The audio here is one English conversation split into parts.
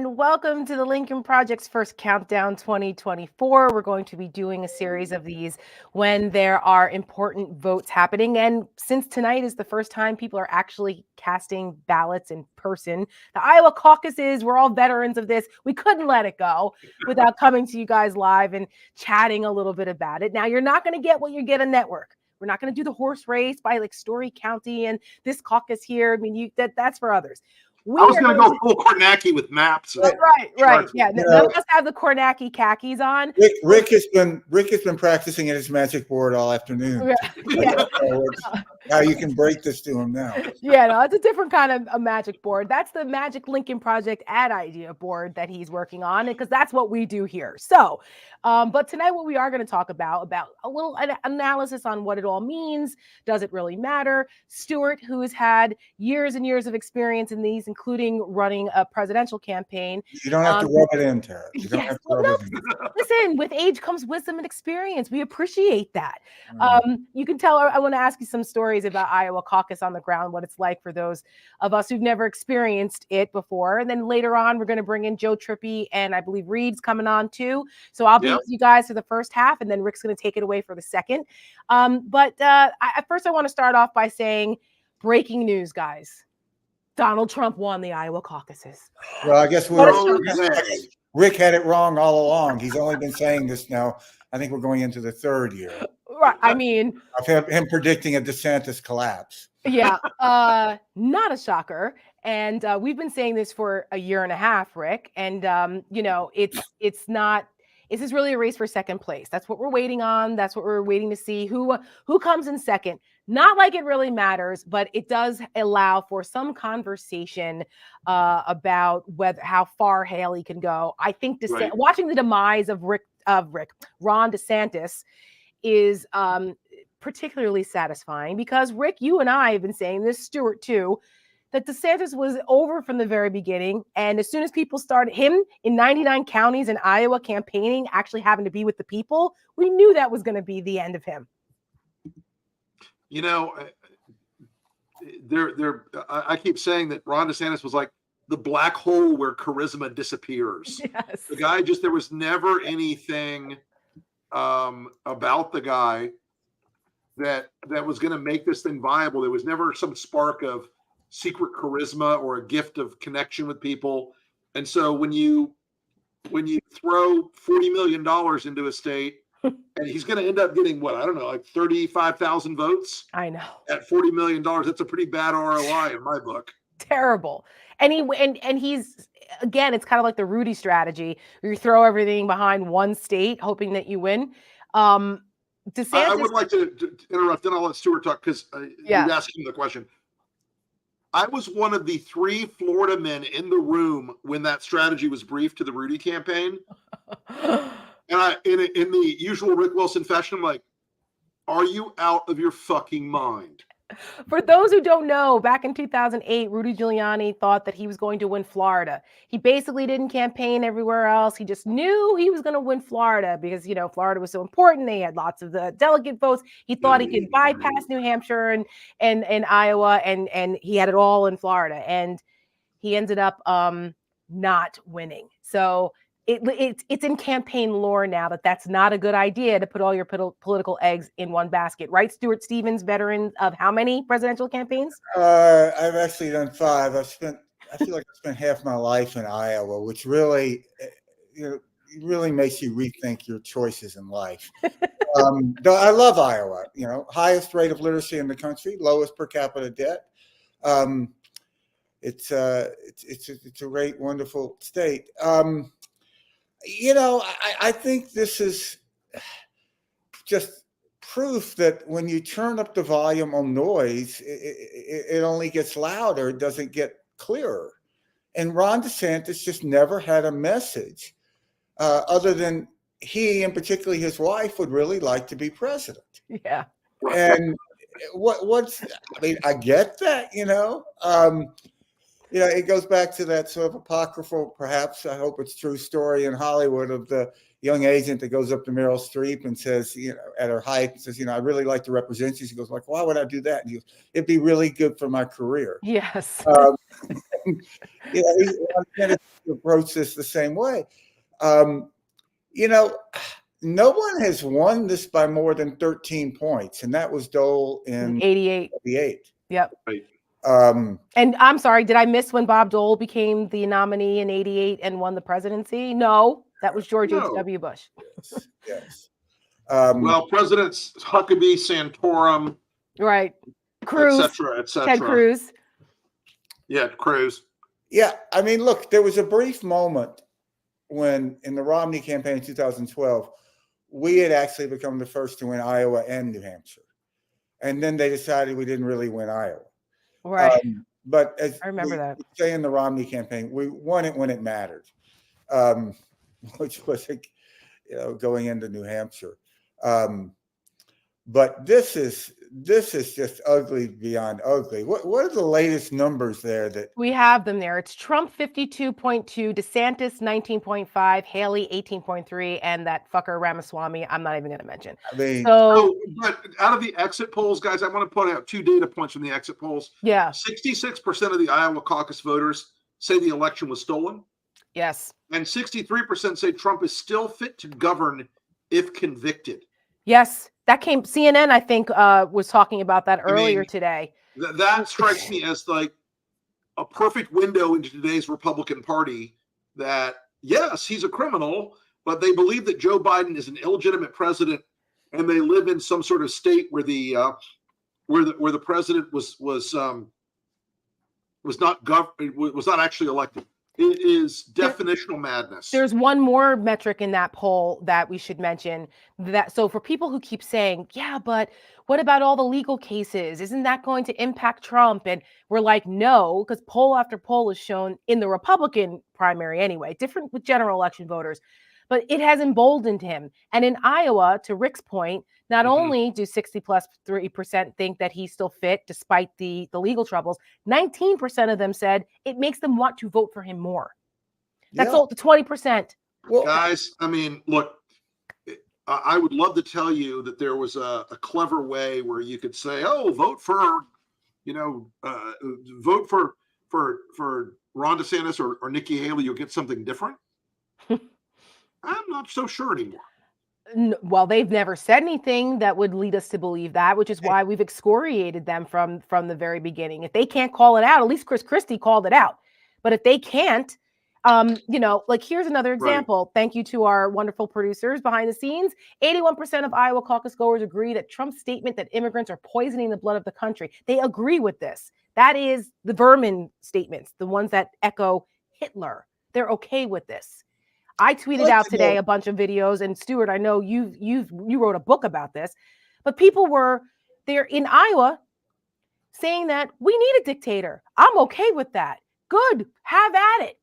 and welcome to the Lincoln Project's first Countdown 2024. We're going to be doing a series of these when there are important votes happening. And since tonight is the first time people are actually casting ballots in person, the Iowa caucuses, we're all veterans of this. We couldn't let it go without coming to you guys live and chatting a little bit about it. Now, you're not going to get what you get on network. We're not going to do the horse race by like Story County and this caucus here. I mean, that's for others. I was going to go full Kornacki with maps. Right. Yeah, none of us have the Kornacki khakis on. Rick has been practicing at his magic board all afternoon. Yeah. How you can break this to him now. Yeah, no, it's a different kind of a magic board. That's the Magic Lincoln Project ad idea board that he's working on, because that's what we do here. So, but tonight what we are going to talk about a little analysis on what it all means. Does it really matter? Stuart, who has had years and years of experience in these, including running a presidential campaign. You don't have to rub it in, Tara. You don't have to rub it in. Listen, with age comes wisdom and experience. We appreciate that. You can tell, I want to ask you some stories about Iowa caucus on the ground, what it's like for those of us who've never experienced it before. And then later on, we're going to bring in Joe Trippi, and I believe Reed's coming on too. So I'll be with you guys for the first half, and then Rick's going to take it away for the second. But first I want to start off by saying breaking news, guys. Donald Trump won the Iowa caucuses. Well, I guess Rick had it wrong all along. He's only been saying this now. I think we're going into the third year. Right. I mean, of him predicting a DeSantis collapse. Yeah. Not a shocker. And we've been saying this for a year and a half, Rick. And, it's not. This is really a race for second place. That's what we're waiting on. That's what we're waiting to see who comes in second. Not like it really matters, but it does allow for some conversation about how far Haley can go. I think watching the demise of Ron DeSantis is particularly satisfying because, Rick, you and I have been saying this, Stuart too, that DeSantis was over from the very beginning. And as soon as people started him in 99 counties in Iowa campaigning, actually having to be with the people, we knew that was going to be the end of him. You know, I keep saying that Ron DeSantis was like the black hole where charisma disappears. Yes. The guy there was never anything about the guy that was going to make this thing viable. There was never some spark of secret charisma or a gift of connection with people. And so when you throw $40 million into a state and he's going to end up getting what, I don't know, like 35,000 votes. I know. At $40 million, that's a pretty bad ROI in my book. Terrible. And he's, again, it's kind of like the Rudy strategy where you throw everything behind one state hoping that you win. DeSantis, I would like to interrupt, then I'll let Stuart talk because you asked him the question. I was one of the 3 Florida men in the room when that strategy was briefed to the Rudy campaign. And in the usual Rick Wilson fashion, I'm like, are you out of your fucking mind? For those who don't know, back in 2008, Rudy Giuliani thought that he was going to win Florida. He basically didn't campaign everywhere else. He just knew he was going to win Florida because, Florida was so important. They had lots of the delegate votes. He thought he could bypass New Hampshire and Iowa, and he had it all in Florida. And he ended up not winning. So it's in campaign lore now that's not a good idea to put all your political eggs in one basket, right? Stuart Stevens, veteran of how many presidential campaigns? I've actually done 5. I feel like I spent half my life in Iowa, which really, really makes you rethink your choices in life. Though I love Iowa, highest rate of literacy in the country, lowest per capita debt. It's a great, wonderful state. I think this is just proof that when you turn up the volume on noise, it only gets louder. It doesn't get clearer. And Ron DeSantis just never had a message other than he, and particularly his wife, would really like to be president. Yeah. And I get that, it goes back to that sort of apocryphal, perhaps, I hope it's true, story in Hollywood of the young agent that goes up to Meryl Streep and says, at her height, says, I really like to represent you. She goes like, why would I do that? And he goes, it'd be really good for my career. Yes. You know, he wanted to approach this the same way. You know, no one has won this by more than 13 points, and that was Dole in 88. Yep. Right. And I'm sorry, did I miss when Bob Dole became the nominee in 88 and won the presidency? No, that was George H.W. Bush. Yes. Well, Presidents Huckabee, Santorum, Right. Cruz, et cetera. Ted Cruz. Yeah, Cruz. Yeah, I mean, look, there was a brief moment when in the Romney campaign in 2012, we had actually become the first to win Iowa and New Hampshire. And then they decided we didn't really win Iowa. Right. But as I remember that. say in the Romney campaign, we won it when it mattered, which was, you know, going into New Hampshire. But this is just ugly beyond ugly. What are the latest numbers there that we have them there? It's Trump 52.2, DeSantis 19.5, Haley 18.3, and that fucker Ramaswamy I'm not even going to mention. I mean, So, but out of the exit polls, guys, I want to point out 2 data points from the exit polls. yeah. 66% of the Iowa caucus voters say the election was stolen, Yes. and 63% say Trump is still fit to govern if convicted. Yes. That came, CNN, I think, was talking about that earlier today. That strikes me as like a perfect window into today's Republican Party that, yes, he's a criminal, but they believe that Joe Biden is an illegitimate president, and they live in some sort of state where the president was not actually elected. It is definitional madness. There's one more metric in that poll that we should mention. So for people who keep saying, yeah, but what about all the legal cases? Isn't that going to impact Trump? And we're like, no, because poll after poll has shown in the Republican primary anyway, different with general election voters, but it has emboldened him. And in Iowa, to Rick's point, not only do 60+3% think that he's still fit despite the legal troubles, 19% of them said it makes them want to vote for him more. That's all, the 20%. well, Guys, I mean, look, I would love to tell you that there was a clever way where you could say, oh, vote for, vote for Ron DeSantis or Nikki Haley, you'll get something different. I'm not so sure anymore. Well, they've never said anything that would lead us to believe that, which is why we've excoriated them from the very beginning. If they can't call it out, at least Chris Christie called it out. But if they can't, like here's another example. Right. Thank you to our wonderful producers behind the scenes. 81% of Iowa caucus goers agree that Trump's statement that immigrants are poisoning the blood of the country. They agree with this. That is the vermin statements, the ones that echo Hitler. They're okay with this. I tweeted out today a bunch of videos, and Stuart, I know you wrote a book about this, but people were there in Iowa saying that we need a dictator. I'm okay with that. Good, have at it.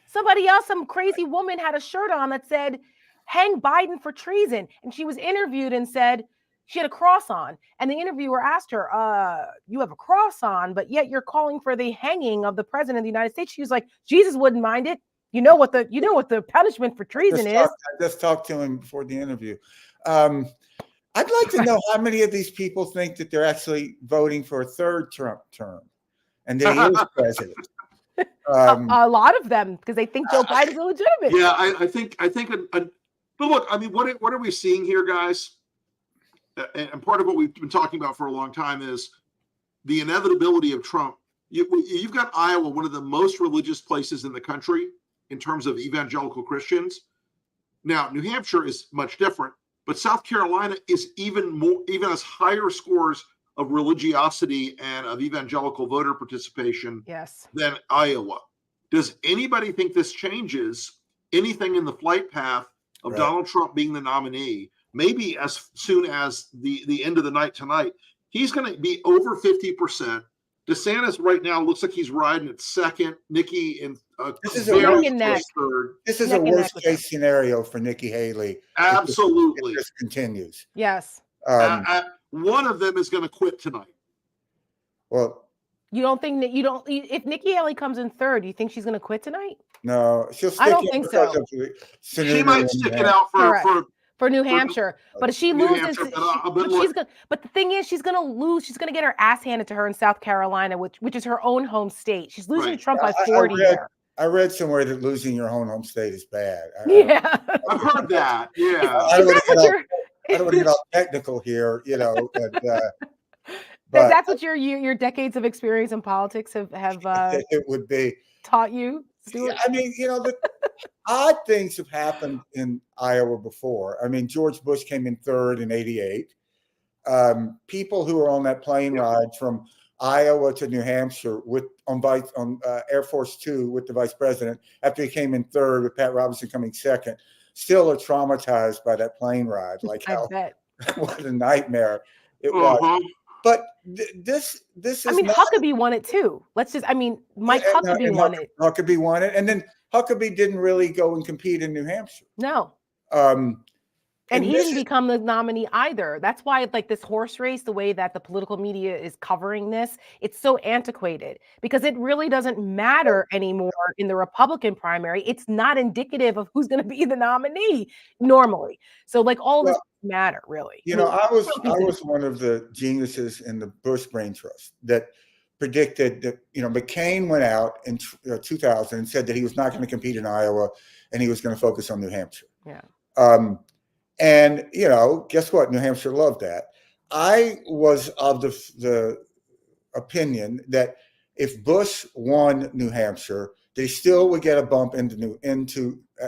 Somebody else, some crazy woman had a shirt on that said, hang Biden for treason. And she was interviewed and said she had a cross on. And the interviewer asked her, you have a cross on, but yet you're calling for the hanging of the president of the United States. She was like, Jesus wouldn't mind it. You know what the punishment for treason is. I just talked to him before the interview. I'd like to know how many of these people think that they're actually voting for a third Trump term, and that he is president. A lot of them, because they think Joe Biden's illegitimate. Yeah, I think. But look, I mean, what are we seeing here, guys? And part of what we've been talking about for a long time is the inevitability of Trump. You've got Iowa, one of the most religious places in the country in terms of evangelical Christians. Now, New Hampshire is much different, but South Carolina is even has higher scores of religiosity and of evangelical voter participation than Iowa. Does anybody think this changes anything in the flight path of Donald Trump being the nominee? Maybe as soon as the end of the night tonight, he's going to be over 50%. DeSantis right now looks like he's riding at second. Nikki in this is a worst case scenario for Nikki Haley. Absolutely, if this continues. Yes. One of them is going to quit tonight. Well, you don't think that if Nikki Haley comes in third, do you think she's going to quit tonight? No, she'll. I don't think so. She might stick it out for for New Hampshire. But if she New loses, Hampshire, but she's gonna. But the thing is, she's gonna lose. She's gonna get her ass handed to her in South Carolina, which is her own home state. She's losing to Trump by 40 there. I read somewhere that losing your own home state is bad. Yeah, I've heard that. Yeah, I don't want to get all technical here, you know. But that's what your decades of experience in politics have it would be taught you, Stuart? I mean, you know, the odd things have happened in Iowa before. I mean, George Bush came in third in '88. People who were on that plane ride from Iowa to New Hampshire on Air Force Two with the vice president after he came in third with Pat Robertson coming second, still are traumatized by that plane ride. Like, I bet. What a nightmare it was. But this is. I mean, Huckabee won it too. Mike Huckabee won it. Huckabee won it, and then Huckabee didn't really go and compete in New Hampshire. No. And he didn't become the nominee either. That's why, like, this horse race, the way that the political media is covering this, it's so antiquated because it really doesn't matter anymore in the Republican primary. It's not indicative of who's going to be the nominee normally. So, like, all of this matter, really. You know, I was one of the geniuses in the Bush Brain Trust that predicted that, you know, McCain went out in 2000 and said that he was not going to compete in Iowa and he was going to focus on New Hampshire. Yeah. And, you know, guess what? New Hampshire loved that. I was of the opinion that if Bush won New Hampshire, they still would get a bump into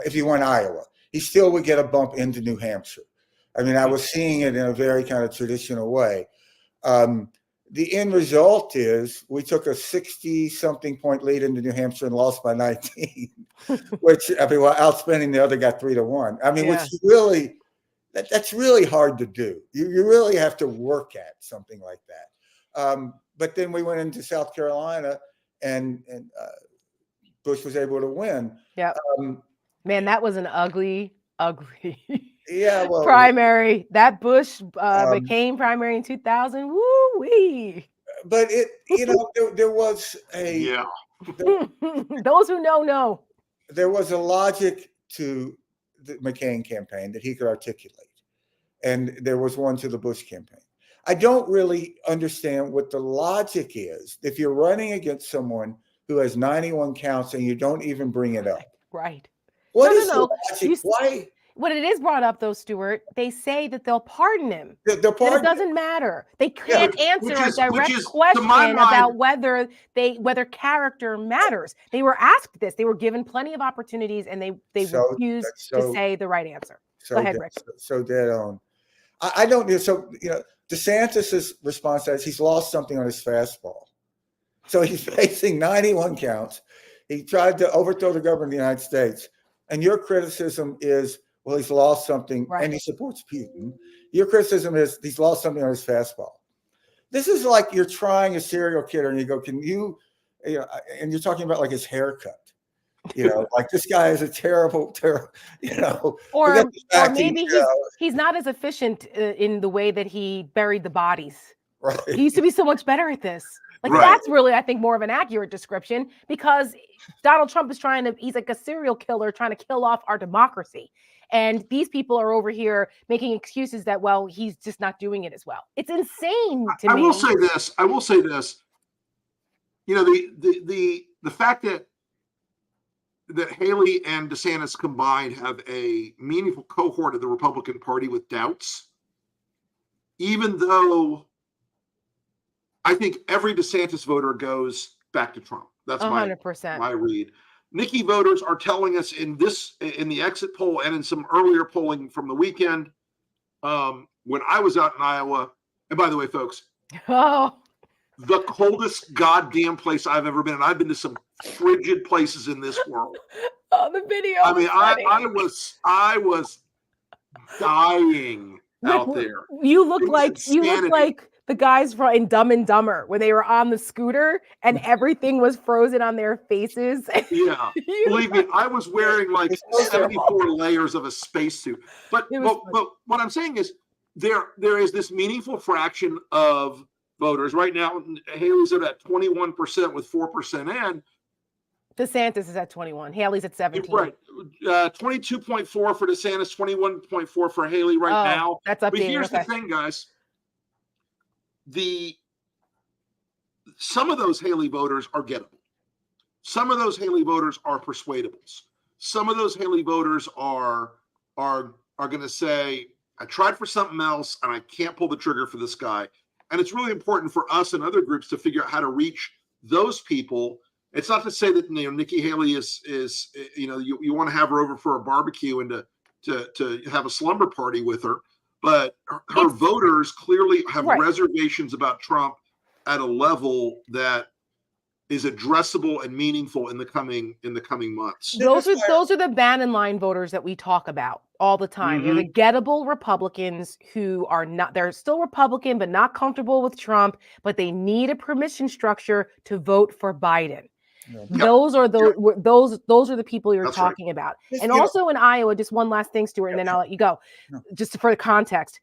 if he won Iowa, he still would get a bump into New Hampshire. I mean, I was seeing it in a very kind of traditional way. The end result is we took a 60-something point lead into New Hampshire and lost by 19, which, I mean, outspending the other guy 3-1. I mean, which really... That's really hard to do. You really have to work at something like that. But then we went into South Carolina, and Bush was able to win. Yeah, man, that was an ugly primary. That Bush McCain primary in 2000. Woo wee. But there was those who know. There was a logic to the McCain campaign that he could articulate. And there was one to the Bush campaign. I don't really understand what the logic is if you're running against someone who has 91 counts and you don't even bring it up. Right. What is the logic? Why? When it is brought up, though, Stuart, they say that they'll pardon him. They'll pardon it doesn't matter. They can't answer a direct question about whether character matters. They were asked this. They were given plenty of opportunities, and they refused to say the right answer. Go ahead, Rick. So dead on. I don't. So, you know, DeSantis's response is he's lost something on his fastball. So he's facing 91 counts. He tried to overthrow the government of the United States, and your criticism is, well, he's lost something, and he supports Putin. Your criticism is he's lost something on his fastball. This is like you're trying a serial killer, and you go, "Can you?" You know, and you're talking about like his haircut. You know, like this guy is a terrible, you know. Or maybe he's not as efficient in the way that he buried the bodies. Right. He used to be so much better at this. Like that's really, I think, more of an accurate description because Donald Trump is he's like a serial killer trying to kill off our democracy. And these people are over here making excuses that, well, he's just not doing it as well. It's insane to me. I will say this. You know, the fact that Haley and DeSantis combined have a meaningful cohort of the Republican Party with doubts, even though I think every DeSantis voter goes back to Trump. That's 100%. My read. Nikki voters are telling us in the exit poll and in some earlier polling from the weekend, when I was out in Iowa, and by the way, folks, the coldest goddamn place I've ever been. And I've been to some frigid places in this world. Oh, the video. I mean, I was dying out there. You look like the guys in Dumb and Dumber when they were on the scooter and everything was frozen on their faces. Yeah. Believe me, I was wearing like 74 layers of a spacesuit. But what I'm saying is there is this meaningful fraction of voters right now. Haley's at 21% with 4% in. DeSantis is at 21. Haley's at 17. Right. 22.4 for DeSantis, 21.4 for Haley right now. That's But updated. here's the thing, guys. Some of those Haley voters are gettable. Some of those Haley voters are persuadables. Some of those Haley voters are going to say, I tried for something else and I can't pull the trigger for this guy. And it's really important for us and other groups to figure out how to reach those people. It's not to say that Nikki Haley is you want to have her over for a barbecue and to have a slumber party with her, but her voters clearly have reservations about Trump at a level that is addressable and meaningful in the coming months. Those are the Bannon line voters that we talk about all the time. Mm-hmm. They're the gettable Republicans who are not, they're still Republican, but not comfortable with Trump, but they need a permission structure to vote for Biden. Yep. Those are the people you're talking about. And also in Iowa, just one last thing, Stuart, and then I'll let you go. Just for the context,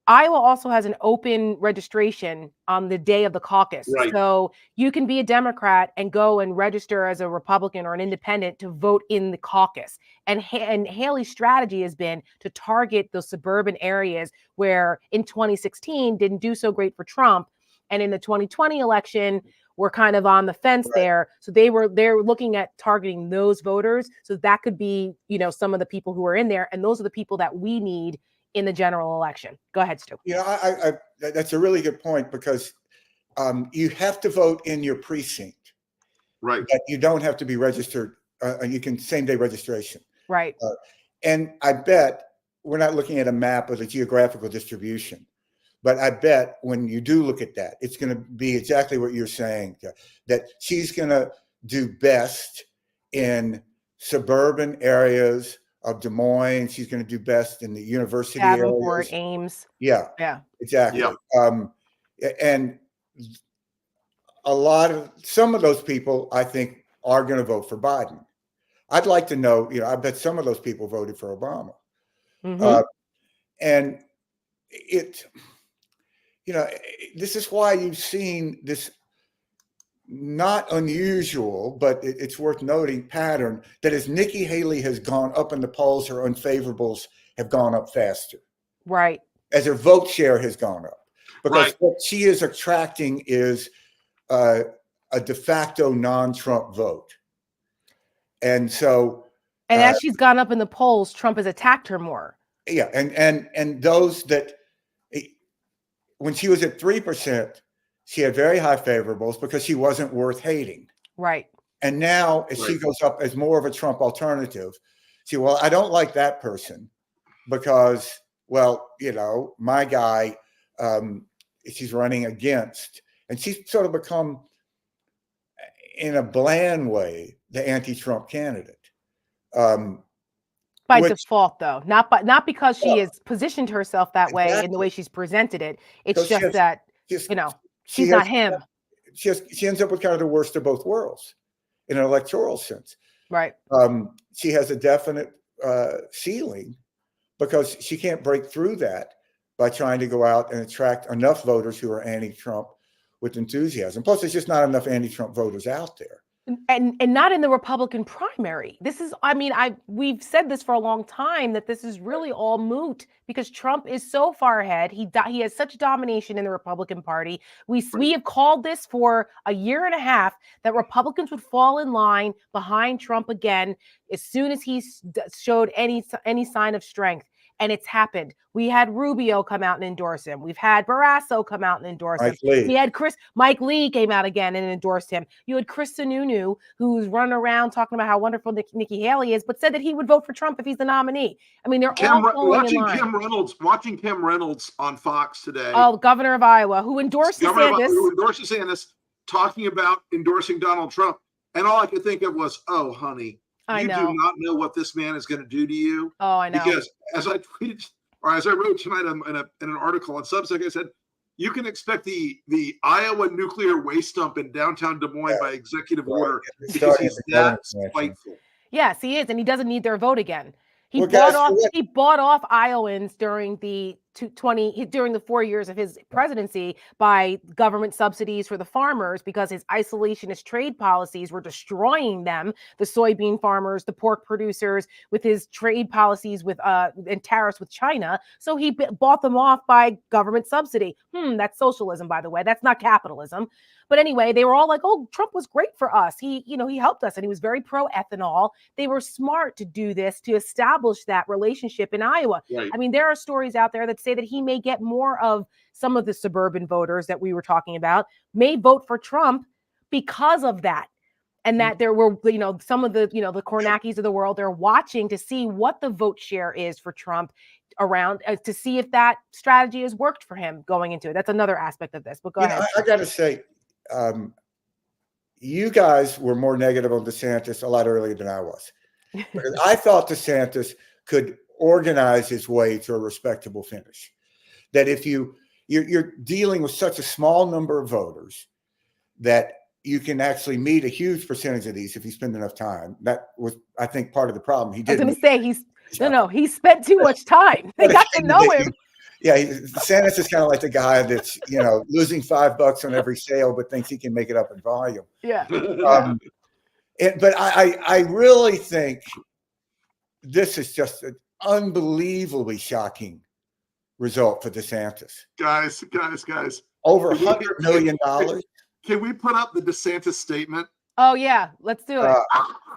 Iowa also has an open registration on the day of the caucus. Right. So you can be a Democrat and go and register as a Republican or an independent to vote in the caucus. And Haley's strategy has been to target those suburban areas where in 2016 didn't do so great for Trump. And in the 2020 election, we're kind of on the fence there. So they're looking at targeting those voters. So that could be, some of the people who are in there. And those are the people that we need in the general election. Go ahead, Stu. I that's a really good point, because you have to vote in your precinct, right? But you don't have to be registered. You can same-day registration, right? And I bet we're not looking at a map of the geographical distribution, but I bet when you do look at that, it's going to be exactly what you're saying, that she's going to do best in suburban areas of Des Moines. She's going to do best in the university Davenport, areas. Ames. Yeah, exactly. Yeah. And some of those people, I think, are going to vote for Biden. I'd like to know, I bet some of those people voted for Obama. Mm-hmm. And this is why you've seen this not unusual, but it's worth noting pattern that as Nikki Haley has gone up in the polls, her unfavorables have gone up faster. Right. As her vote share has gone up. Because what she is attracting is a de facto non-Trump vote. And so... And as she's gone up in the polls, Trump has attacked her more. Yeah, and those that... When she was at 3%, she had very high favorables because she wasn't worth hating. Right. And now as she goes up as more of a Trump alternative, I don't like that person because, my guy, she's running against, and she's sort of become, in a bland way, the anti-Trump candidate. By default, though, not because she has positioned herself that way in the way she's presented it. It's she's not him. She ends up with kind of the worst of both worlds in an electoral sense. Right. She has a definite ceiling because she can't break through that by trying to go out and attract enough voters who are anti-Trump with enthusiasm. Plus, there's just not enough anti-Trump voters out there. And not in the Republican primary. We've said this for a long time, that this is really all moot because Trump is so far ahead. He has such domination in the Republican Party. We have called this for a year and a half, that Republicans would fall in line behind Trump again as soon as he showed any sign of strength. And it's happened. We had Rubio come out and endorse him. We've had Barrasso come out and endorse him. We had Mike Lee came out again and endorsed him. You had Chris Sununu, who's running around talking about how wonderful Nikki Haley is, but said that he would vote for Trump if he's the nominee. I mean, they're all falling in line. Watching Kim Reynolds on Fox today. Oh, governor of Iowa, who endorsed DeSantis. Who endorsed DeSantis, talking about endorsing Donald Trump. And all I could think of was, oh, honey. You do not know what this man is going to do to you. Oh, I know. Because as I tweeted, or as I wrote tonight in an article on Substack, I said, you can expect the Iowa nuclear waste dump in downtown Des Moines by executive order because he's that spiteful. Yes, he is, and he doesn't need their vote again. He bought off Iowans during the during the 4 years of his presidency by government subsidies for the farmers because his isolationist trade policies were destroying them, the soybean farmers, the pork producers, with his trade policies with and tariffs with China. So he bought them off by government subsidy. That's socialism, by the way. That's not capitalism. But anyway, they were all like, oh, Trump was great for us. He helped us and he was very pro-ethanol. They were smart to do this to establish that relationship in Iowa. Right. I mean, there are stories out there that say that he may get more of some of the suburban voters that we were talking about may vote for Trump because of that. And that there were, some of the, the Kornacki's of the world, they're watching to see what the vote share is for Trump around to see if that strategy has worked for him going into it. That's another aspect of this, but go ahead. I got to say, you guys were more negative on DeSantis a lot earlier than I was. Because I thought DeSantis could organize his way to a respectable finish. That if you're dealing with such a small number of voters that you can actually meet a huge percentage of these if you spend enough time. That was, I think, part of the problem. He didn't. I was going to say he spent too much time. They got to know him. Yeah, DeSantis is kind of like the guy that's losing $5 on every sale, but thinks he can make it up in volume. Yeah. But I really think this is just an unbelievably shocking result for DeSantis. Guys. Over $100 million. Can we put up the DeSantis statement? Oh, yeah, let's do it.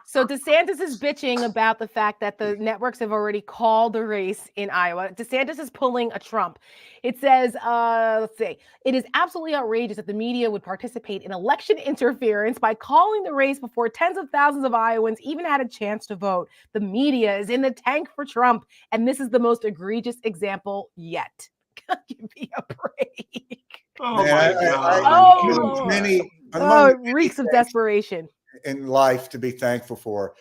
So DeSantis is bitching about the fact that the networks have already called the race in Iowa. DeSantis is pulling a Trump. It says, let's see, it is absolutely outrageous that the media would participate in election interference by calling the race before tens of thousands of Iowans even had a chance to vote. The media is in the tank for Trump, and this is the most egregious example yet. Give me a break. Oh, my God. It reeks of desperation. In life to be thankful for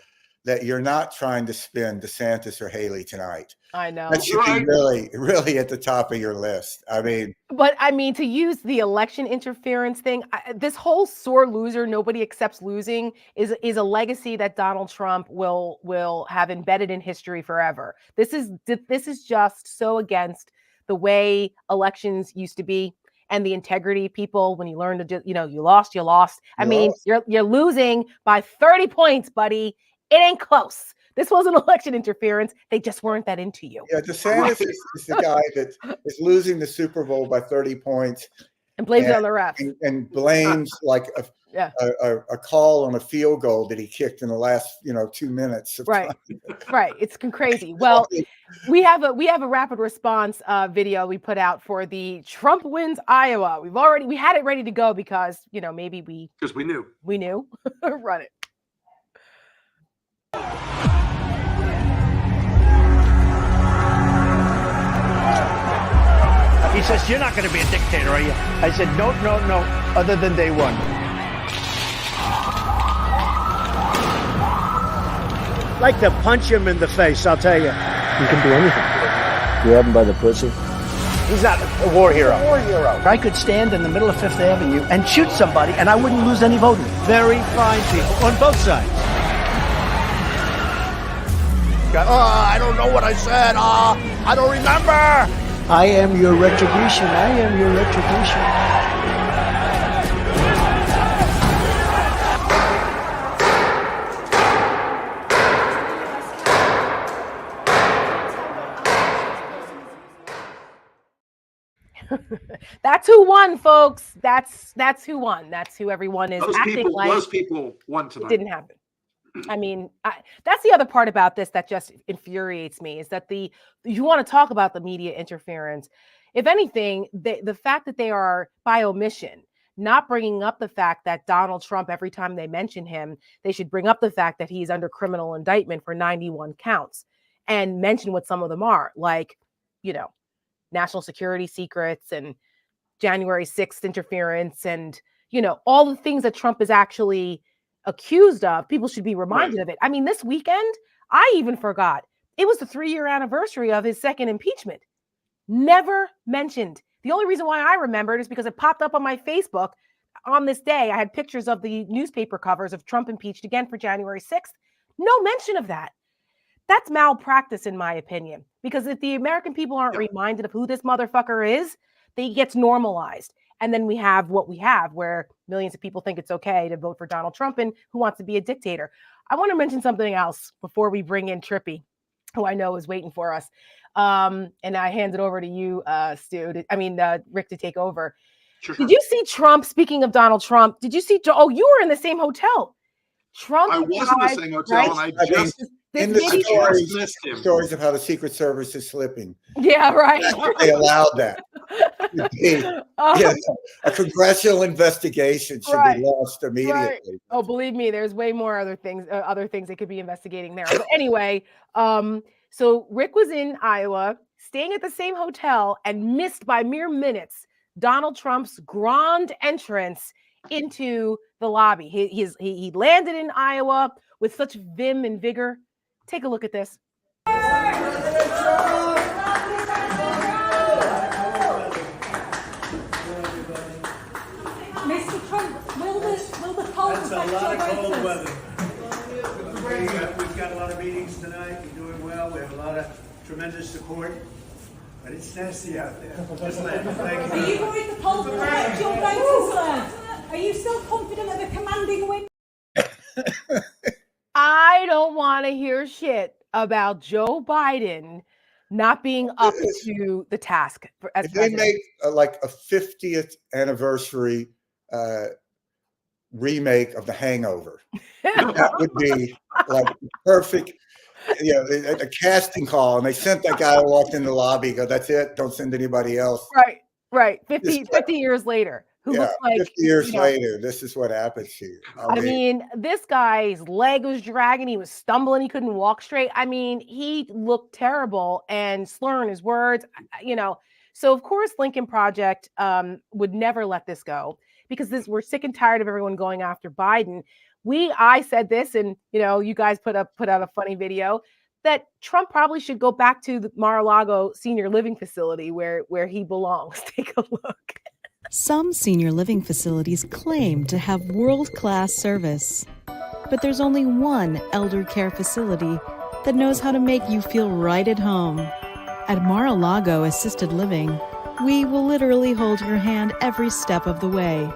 that you're not trying to spin DeSantis or Haley tonight. I know. That should be really, really at the top of your list. But to use the election interference thing, this whole sore loser, nobody accepts losing is a legacy that Donald Trump will have embedded in history forever. This is just so against the way elections used to be. And the integrity of people, when you learn to just, you lost. You're losing by 30 points, buddy. It ain't close. This wasn't election interference. They just weren't that into you. Yeah, DeSantis is the guy that is losing the Super Bowl by 30 points. And blames it on the refs. And blames a call on a field goal that he kicked in the last 2 minutes. Right. It's crazy. Well, we have a rapid response video we put out for the Trump wins Iowa. We had it ready to go because maybe because we knew run it. He says, you're not going to be a dictator, are you? I said, no, other than day one. I'd like to punch him in the face, I'll tell you. You can do anything. You have him by the pussy. He's not a war hero. I could stand in the middle of Fifth Avenue and shoot somebody, and I wouldn't lose any voting. Very fine people on both sides. I don't know what I said. I don't remember. I am your retribution. That's who won, folks. That's who won. That's who everyone is acting like. Those people won tonight. It didn't happen. That's the other part about this that just infuriates me is that you want to talk about the media interference. If anything, the fact that they are by omission, not bringing up the fact that Donald Trump, every time they mention him, they should bring up the fact that he's under criminal indictment for 91 counts and mention what some of them are, like, national security secrets and January 6th interference and, all the things that Trump is actually accused of. People should be reminded of it. This weekend, I even forgot. It was the 3-year anniversary of his second impeachment. Never mentioned. The only reason why I remembered is because it popped up on my Facebook on this day. I had pictures of the newspaper covers of Trump impeached again for January 6th. No mention of that. That's malpractice, in my opinion, because if the American people aren't reminded of who this motherfucker is, they gets normalized. And then we have what we have, where millions of people think it's okay to vote for Donald Trump and who wants to be a dictator. I want to mention something else before we bring in Trippy, who I know is waiting for us. And I hand it over to you, Rick, to take over. Sure. Did you see Trump? Speaking of Donald Trump, did you see? Oh, you were in the same hotel. Trump. I was in the same hotel, right? and I just in the stories of how the Secret Service is slipping. Yeah, right. They allowed that. A congressional investigation should be launched immediately. Right. Oh, believe me, there's way more other things they could be investigating there. But anyway, so Rick was in Iowa, staying at the same hotel, and missed by mere minutes Donald Trump's grand entrance into the lobby. He landed in Iowa with such vim and vigor. Take a look at this. Mr. Trump, will the cold That's a lot of cold weather. We've got a lot of meetings tonight. You're doing well. We have a lot of tremendous support. But it's nasty out there. Just land. Thank you. Are you worried the cold will affect your ratings, lad? Are you still confident of a commanding win? I don't want to hear shit about Joe Biden not being up to the task. As if they make like a 50th anniversary remake of The Hangover, that would be like perfect. A casting call, and they sent that guy who walked in the lobby. Go, that's it. Don't send anybody else. Right. 50 years later. Who looks like 50 years later, this is what happens to you. I mean, this guy's leg was dragging. He was stumbling. He couldn't walk straight. I mean, he looked terrible and slurring his words, So, of course, Lincoln Project would never let this go because we're sick and tired of everyone going after Biden. I said this, and, you guys put out a funny video that Trump probably should go back to the Mar-a-Lago senior living facility where he belongs. Take a look. Some senior living facilities claim to have world-class service, but there's only one elder care facility that knows how to make you feel right at home. At Mar-a-Lago Assisted Living, we will literally hold your hand every step of the way.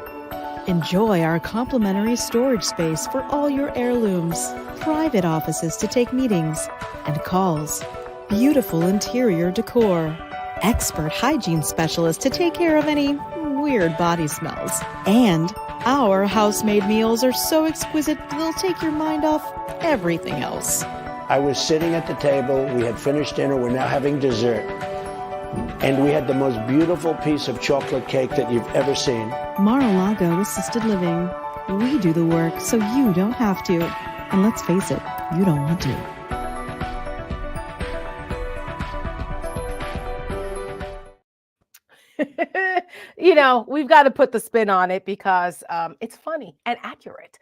Enjoy our complimentary storage space for all your heirlooms, private offices to take meetings and calls, beautiful interior decor, expert hygiene specialists to take care of any weird body smells. And our house-made meals are so exquisite they'll take your mind off everything else. I was sitting at the table. We had finished dinner. We're now having dessert. And we had the most beautiful piece of chocolate cake that you've ever seen. Mar-a-Lago Assisted Living. We do the work so you don't have to. And let's face it, you don't want to. We've got to put the spin on it because it's funny and accurate.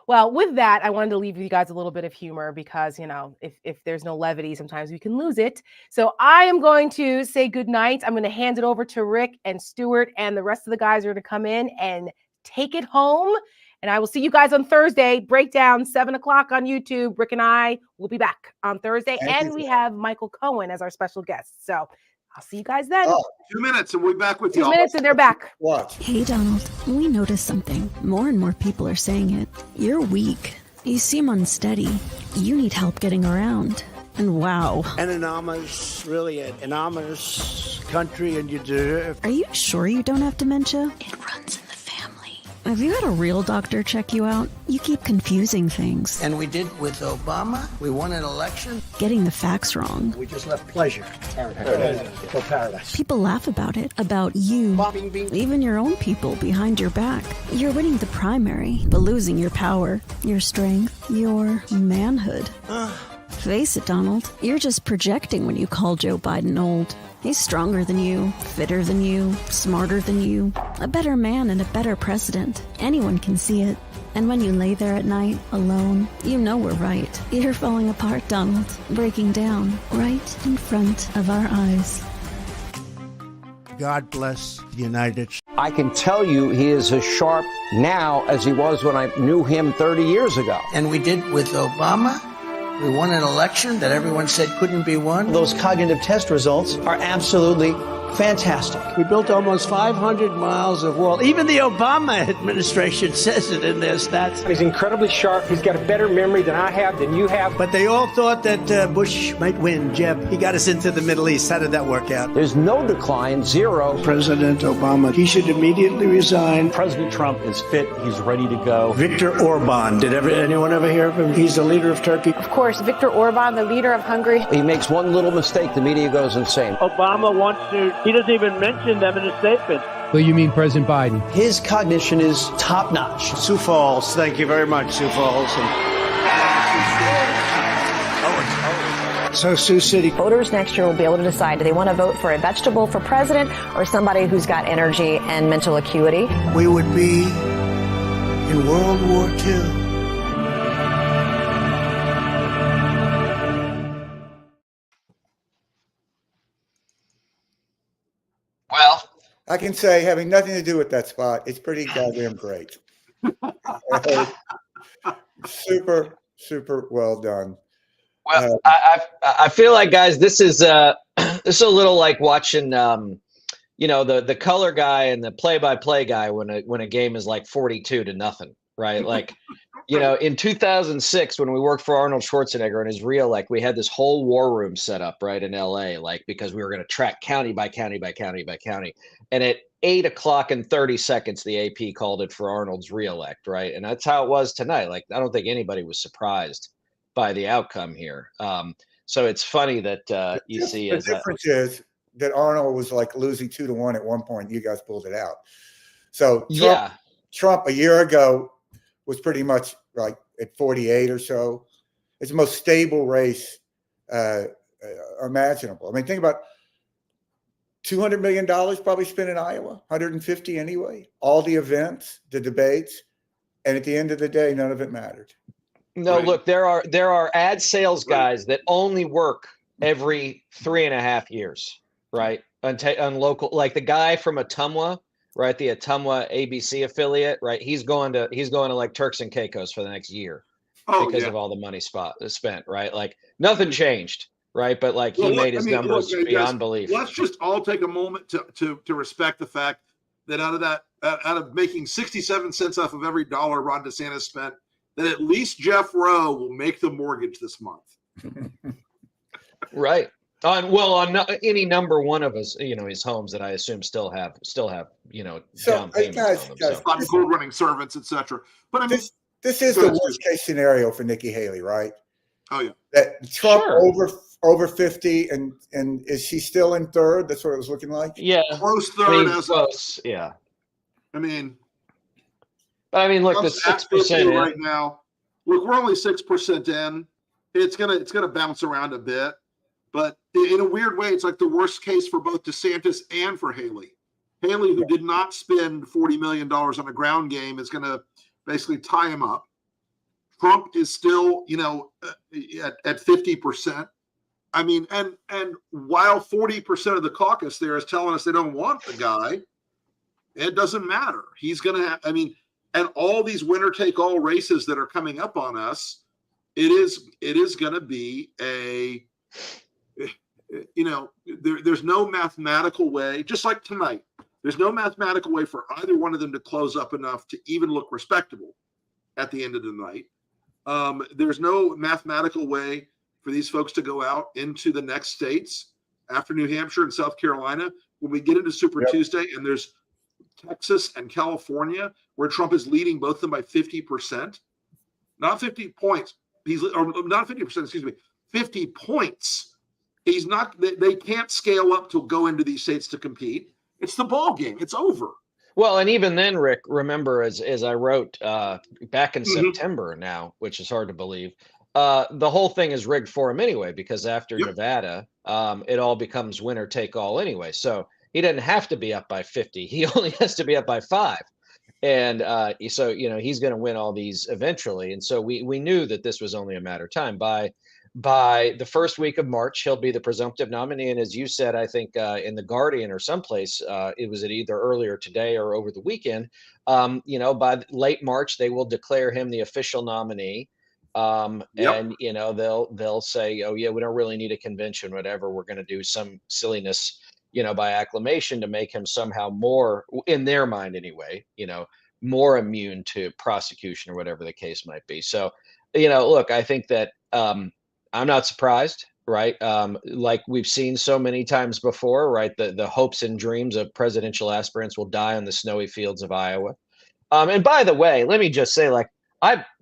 Well, with that, I wanted to leave you guys a little bit of humor because, if there's no levity, sometimes we can lose it. So I am going to say good night. I'm going to hand it over to Rick and Stuart, and the rest of the guys are going to come in and take it home. And I will see you guys on Thursday. Breakdown, 7:00 on YouTube. Rick and I will be back on Thursday. And we have Michael Cohen as our special guest. So I'll see you guys then. 2 minutes and we'll be back with you. 2 minutes and they're back. Watch. Hey, Donald, we noticed something. More and more people are saying it. You're weak. You seem unsteady. You need help getting around. And wow. An anonymous, really an anonymous country, and you deserve. Are you sure you don't have dementia? It runs in the family. Have you had a real doctor check you out? You keep confusing things. And we did with Obama. We won an election. Getting the facts wrong. We just left pleasure. Paradise. People laugh about it, about you. Even your own people behind your back. You're winning the primary, but losing your power, your strength, your manhood. Face it, Donald. You're just projecting when you call Joe Biden old. He's stronger than you, fitter than you, smarter than you, a better man and a better president. Anyone can see it. And when you lay there at night, alone, you know we're right. You're falling apart, Donald. Breaking down, right in front of our eyes. God bless the United States. I can tell you he is as sharp now as he was when I knew him 30 years ago. And we did with Obama. We won an election that everyone said couldn't be won. Those cognitive test results are absolutely fantastic. We built almost 500 miles of wall. Even the Obama administration says it in their stats. He's incredibly sharp. He's got a better memory than I have, than you have. But they all thought that Bush might win. Jeb, he got us into the Middle East. How did that work out? There's no decline, zero. President Obama, he should immediately resign. President Trump is fit. He's ready to go. Viktor Orban, did anyone ever hear of him? He's the leader of Turkey. Of course, Viktor Orban, the leader of Hungary. He makes one little mistake, the media goes insane. Obama wants to, he doesn't even mention them in his statement. Well, you mean President Biden? His cognition is top-notch. Sioux Falls, thank you very much, Sioux Falls. So, Sioux City. Voters next year will be able to decide, do they want to vote for a vegetable for president or somebody who's got energy and mental acuity? We would be in World War II. Well, I can say, having nothing to do with that spot, it's pretty goddamn great. Super, super well done. well, I feel like, guys, this is a little like watching the color guy and the play-by-play guy when a game is like 42-0, right? Like, in 2006 when we worked for Arnold Schwarzenegger and his reel, like we had this whole war room set up right in LA, like because we were going to track county by county by county by county. And at 8:30, the AP called it for Arnold's reelect, right? And that's how it was tonight. Like, I don't think anybody was surprised by the outcome here. So it's funny that you see the difference is that Arnold was like losing 2-1 at one point. You guys pulled it out. So Trump a year ago was pretty much like at 48 or so. It's the most stable race imaginable. I mean, think about $200 million probably spent in Iowa, 150 anyway. All the events, the debates, and at the end of the day, none of it mattered. No, right. Look, there are ad sales guys that only work every 3.5 years, right? On local, like the guy from Ottumwa, right? The Ottumwa ABC affiliate, right? He's going to like Turks and Caicos for the next year because of all the money spent, right? Like nothing changed, right? But like he made his numbers beyond belief. Let's just all take a moment to respect the fact that out of making 67 cents off of every dollar Ron DeSantis spent, that at least Jeff Rowe will make the mortgage this month. Right. On any number one of us, his homes that I assume still have, down payments on them. So. Cold running servants, etc. But I mean, this is the worst case scenario for Nikki Haley, right? Oh yeah. That Trump over 50, and is she still in third? That's what it was looking like. Yeah, close third close. Yeah. I mean, look, the 6% right now. Look, we're only 6% in. It's gonna bounce around a bit, but in a weird way, it's like the worst case for both DeSantis and for Haley. Haley, who did not spend $40 million on a ground game, is going to basically tie him up. Trump is still, at 50%. I mean, and while 40% of the caucus there is telling us they don't want the guy, it doesn't matter. He's going to have, and all these winner-take-all races that are coming up on us, it is going to be there's no mathematical way, just like tonight, there's no mathematical way for either one of them to close up enough to even look respectable at the end of the night. There's no mathematical way for these folks to go out into the next states after New Hampshire and South Carolina. When we get into Super Tuesday and there's Texas and California, where Trump is leading both of them by 50%, not 50 points. Not 50%, excuse me, 50 points. He's not, they can't scale up to go into these states to compete. It's the ball game. It's over. Well, and even then, Rick, remember, as I wrote back in September now, which is hard to believe, the whole thing is rigged for him anyway, because after Nevada, it all becomes winner take all anyway. So he doesn't have to be up by 50. He only has to be up by 5. And so, he's going to win all these eventually. And so we knew that this was only a matter of time. By the first week of March, he'll be the presumptive nominee. And as you said, I think in The Guardian or someplace, it was either earlier today or over the weekend, by late March, they will declare him the official nominee. And they'll say, oh yeah, we don't really need a convention, whatever. We're going to do some silliness, by acclamation to make him somehow more, in their mind anyway, more immune to prosecution or whatever the case might be. So, look, I think that I'm not surprised, right? Like we've seen so many times before, right? The hopes and dreams of presidential aspirants will die on the snowy fields of Iowa. And by the way, let me just say,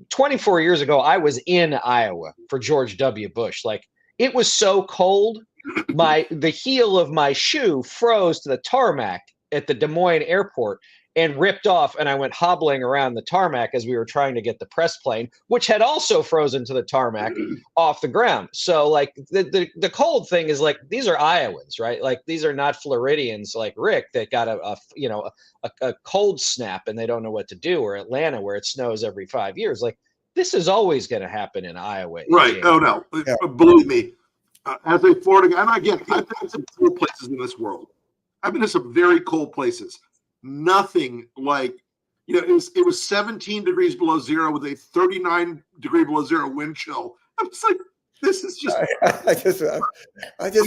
24 years ago, I was in Iowa for George W. Bush. Like, it was so cold, the heel of my shoe froze to the tarmac at the Des Moines airport and ripped off, and I went hobbling around the tarmac as we were trying to get the press plane, which had also frozen to the tarmac off the ground. So like the cold thing is like, these are Iowans, right? Like, these are not Floridians like Rick that got a cold snap and they don't know what to do, or Atlanta where it snows every 5 years. Like, this is always going to happen in Iowa. Right. Oh no, believe me. As a Florida guy, and again, I've been to some cool places in this world. I've been to some very cold places. Nothing like, it was 17 degrees below zero with a 39 degree below zero wind chill. I'm just like, this is just. I just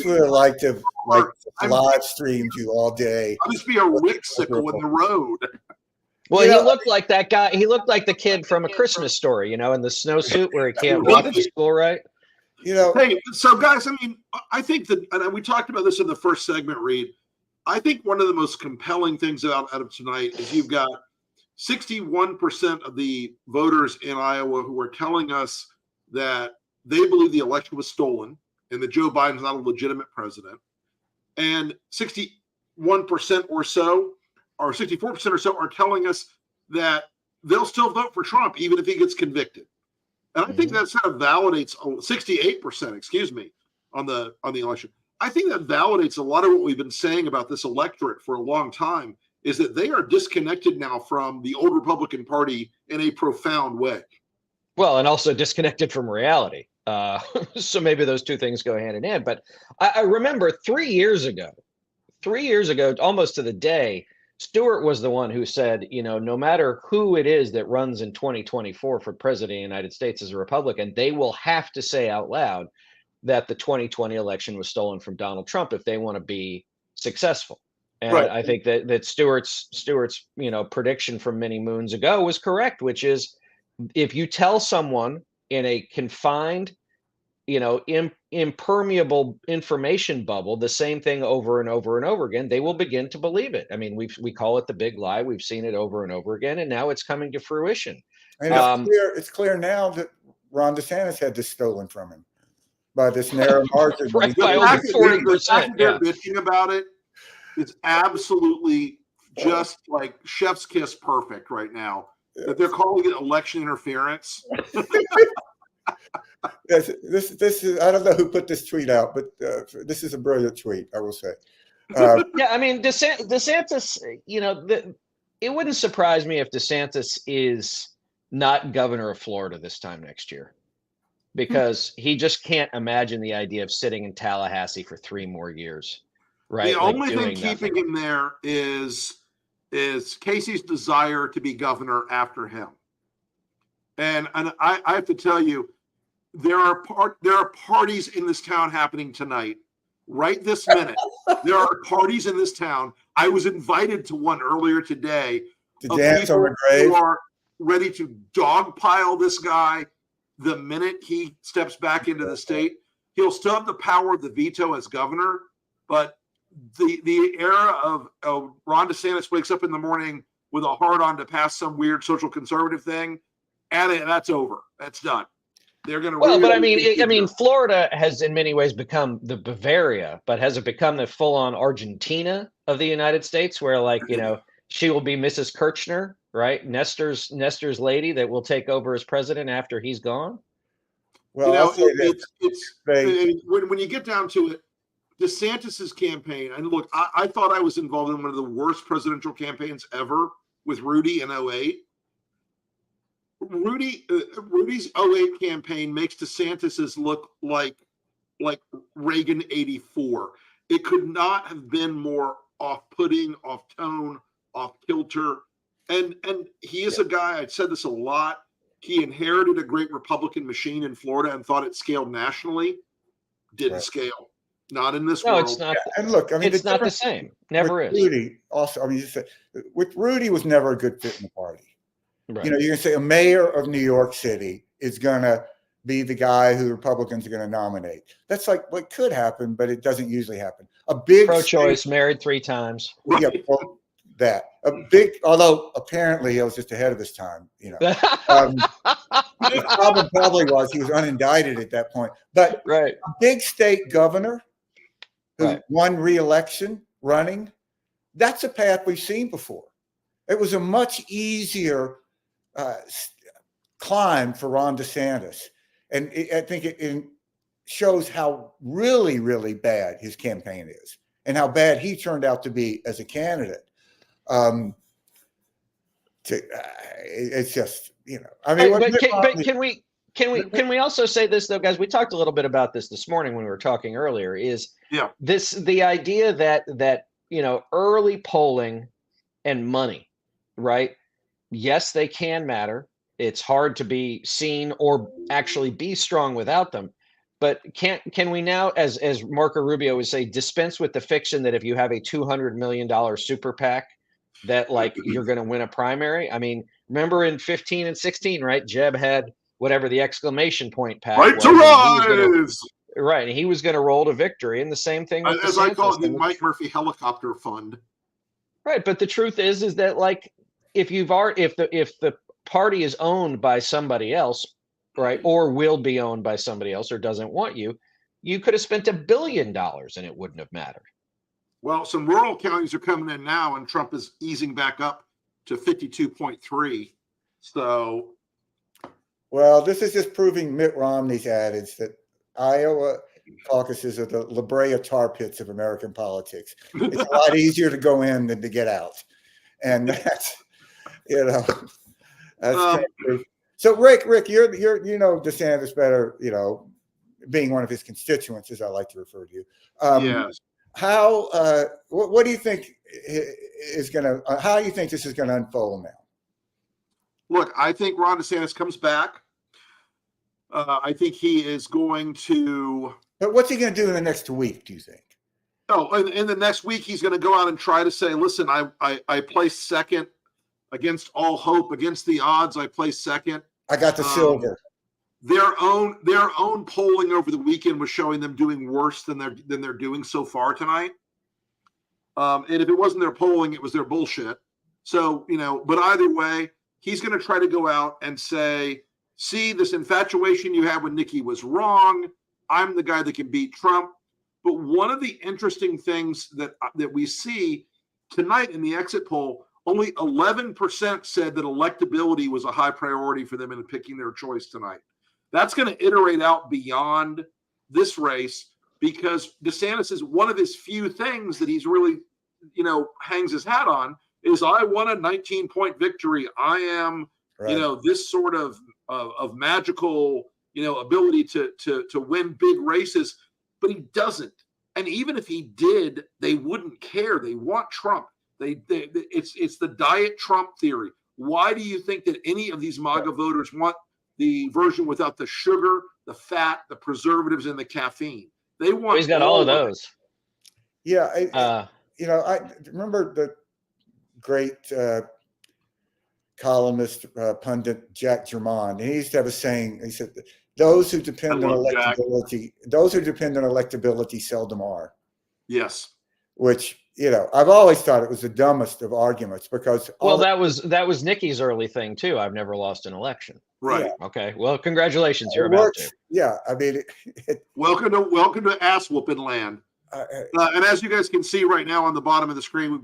would have liked to live stream you all day. I'll just be a Rick-sickle in the road. Well, he looked like that guy. He looked like the kid from A Christmas Story, in the snowsuit where he can't walk to school, right? Hey, so guys, I think that, and we talked about this in the first segment, Reed. I think one of the most compelling things out of tonight is you've got 61% of the voters in Iowa who are telling us that they believe the election was stolen and that Joe Biden's not a legitimate president. And 61% or so, or 64% or so, are telling us that they'll still vote for Trump even if he gets convicted. And I think that sort of validates 68%, excuse me, on the election. I think that validates a lot of what we've been saying about this electorate for a long time, is that they are disconnected now from the old Republican Party in a profound way. Well, and also disconnected from reality. So maybe those two things go hand in hand. But I remember 3 years ago, almost to the day, Stewart was the one who said, no matter who it is that runs in 2024 for president of the United States as a Republican, they will have to say out loud that the 2020 election was stolen from Donald Trump if they want to be successful. And right. I think that Stewart's prediction from many moons ago was correct, which is, if you tell someone in a confined, impermeable information bubble the same thing over and over and over again, they will begin to believe it. I mean, we call it the big lie. We've seen it over and over again, and now it's coming to fruition. And it's clear now that Ron DeSantis had this stolen from him by this narrow margin. Right, by over 40%. They're bitching about it. It's absolutely just like chef's kiss perfect right now. That they're calling it election interference. This is, I don't know who put this tweet out, but this is a brilliant tweet, I will say. Yeah, I mean, DeSantis, it wouldn't surprise me if DeSantis is not governor of Florida this time next year, because he just can't imagine the idea of sitting in Tallahassee for 3 more years. Right. The only thing keeping him there is Casey's desire to be governor after him. And I have to tell you, there are parties in this town happening tonight, right this minute. There are parties in this town. I was invited to one earlier today. To dance on the grave. Who are ready to dogpile this guy the minute he steps back into the state. He'll still have the power of the veto as governor, but the era of Ron DeSantis wakes up in the morning with a hard-on to pass some weird social conservative thing, and that's over. That's done. They're going to. Well, but I mean, Florida has in many ways become the Bavaria, but has it become the full-on Argentina of the United States, where she will be Mrs. Kirchner, right? Nestor's lady that will take over as president after he's gone. Well, when you get down to it, DeSantis's campaign, and look, I thought I was involved in one of the worst presidential campaigns ever with Rudy in 2008. Rudy's 2008 campaign makes DeSantis's look like Reagan 84. It could not have been more off-putting, off-tone, off-kilter. And he is a guy, I've said this a lot, he inherited a great Republican machine in Florida and thought it scaled nationally. Didn't scale. Not in this world. No, it's not. Yeah, and look, I mean, it's not the same. Never is. Rudy also, I mean, you said, with Rudy was never a good fit in the party. Right. You know, you're going to say a mayor of New York City is going to be the guy who Republicans are going to nominate. That's like what could happen, but it doesn't usually happen. A big pro-choice, married 3 times. Yeah, well, that a big. Although apparently he was just ahead of his time. You know, the problem probably was he was unindicted at that point. But right, a big state governor who won re-election running, that's a path we've seen before. It was a much easier climb for Ron DeSantis. And I think it shows how really, really bad his campaign is and how bad he turned out to be as a candidate. It's just, you know, I mean, but can we also say this though, guys? We talked a little bit about this morning when we were talking earlier. Is the idea that you know, early polling and money, right? Yes, they can matter. It's hard to be seen or actually be strong without them. But can we now, as Marco Rubio would say, dispense with the fiction that if you have a $200 million super PAC, that like you're going to win a primary? I mean, remember in 15 and 16, right? Jeb had whatever the exclamation point PAC right was, to rise. Right, and he was going to roll to victory. And the same thing with as I call it, the Mike Murphy helicopter fund. Right, but the truth is that like if the party is owned by somebody else, right, or will be owned by somebody else, or doesn't want you, you could have spent $1 billion and it wouldn't have mattered. Well, some rural counties are coming in now, and Trump is easing back up to 52.3. So, well, this is just proving Mitt Romney's adage that Iowa caucuses are the La Brea tar pits of American politics. It's a lot easier to go in than to get out, and that's, you know, that's kind of true. So, Rick, you're you know DeSantis better, you know, being one of his constituents, as I like to refer to you. Yes. How? What do you think is going to? How do you think this is going to unfold now? Look, I think Ron DeSantis comes back. I think he is going to. But what's he going to do in the next week? Do you think? Oh, in the next week, he's going to go out and try to say, "Listen, I placed second against all hope, against the odds. I placed second. I got the silver." Their own polling over the weekend was showing them doing worse than they're doing so far tonight. And if it wasn't their polling, it was their bullshit. So, you know, but either way, he's going to try to go out and say, see, this infatuation you had with Nikki was wrong. I'm the guy that can beat Trump. But one of the interesting things that we see tonight in the exit poll, only 11% said that electability was a high priority for them in picking their choice tonight. That's going to iterate out beyond this race, because DeSantis is one of his few things that he's really, you know, hangs his hat on is I won a 19-point victory. I am, you know, this sort of magical, you know, ability to win big races, but he doesn't. And even if he did, they wouldn't care. They want Trump. It's the diet Trump theory. Why do you think that any of these MAGA voters want the version without the sugar, the fat, the preservatives, and the caffeine? They want. He's got all of those. Yeah, you know, I remember the great columnist, pundit Jack Germond, and he used to have a saying. He said, "Those who depend on electability seldom are." Yes. Which, you know, I've always thought it was the dumbest of arguments, because that was Nikki's early thing too. I've never lost an election. Right. Yeah. Okay. Well, congratulations. You're about to. Yeah. I mean, welcome to ass whooping land. And as you guys can see right now on the bottom of the screen,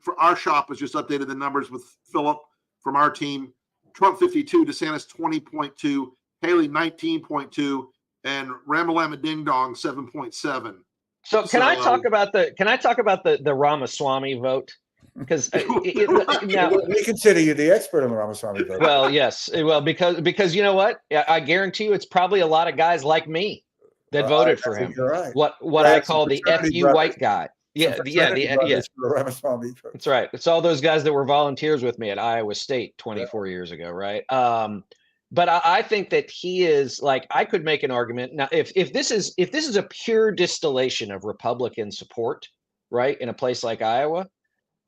for our shop has just updated the numbers with Philip from our team. Trump 52, DeSantis 20.2, Haley 19.2, and Ramalama Ding Dong 7.7. So can I talk about the Ramaswamy vote? Because now we consider you the expert on the Ramaswamy vote. Well, yes, well, because you know what, I guarantee you, it's probably a lot of guys like me that voted for him. Right. What I call the FU white guy. Yeah. That's right. It's all those guys that were volunteers with me at Iowa State 24 years ago, right? But I think that he is like, I could make an argument now if this is a pure distillation of Republican support, right, in a place like Iowa,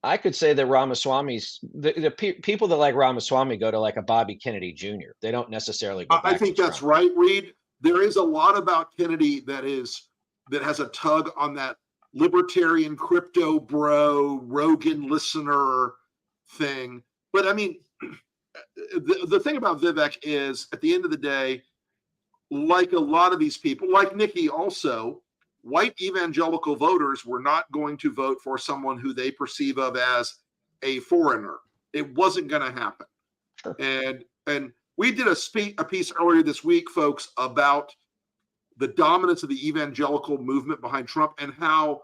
I could say that Ramaswamy's the people that like Ramaswamy go to like a Bobby Kennedy Jr. They don't necessarily go back I think that's right, Reed. There is a lot about Kennedy that has a tug on that libertarian crypto bro, Rogan listener thing. But I mean, the thing about Vivek is, at the end of the day, like a lot of these people, like Nikki also, white evangelical voters were not going to vote for someone who they perceive of as a foreigner. It wasn't going to happen. Sure. And we did a piece earlier this week, folks, about the dominance of the evangelical movement behind Trump and how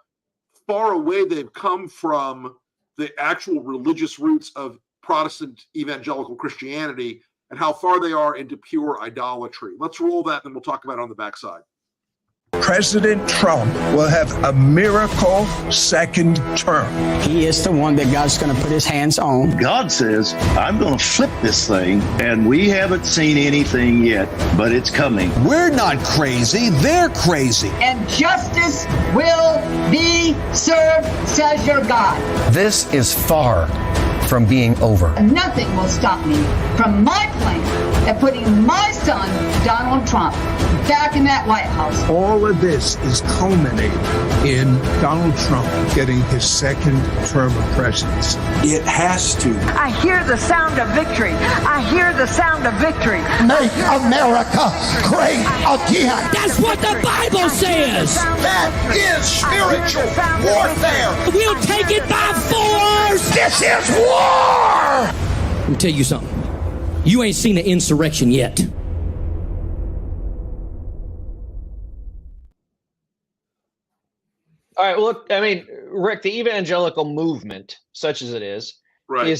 far away they've come from the actual religious roots of Protestant evangelical Christianity and how far they are into pure idolatry. Let's roll that, and we'll talk about it on the backside. President Trump will have a miracle second term. He is the one that God's going to put his hands on. God says, I'm going to flip this thing, and we haven't seen anything yet, but it's coming. We're not crazy, they're crazy. And justice will be served, says your God. This is far from being over. Nothing will stop me from my plan of putting my son, Donald Trump, back in that White House. All of this is culminating in Donald Trump getting his second term of presidency. It has to. I hear the sound of victory. I hear the sound of victory. Make America great again. That's what the Bible says. That is spiritual warfare. We'll take it by force. This is war. Let me tell you something. You ain't seen an insurrection yet. All right. Well, look, I mean, Rick, the evangelical movement, such as it is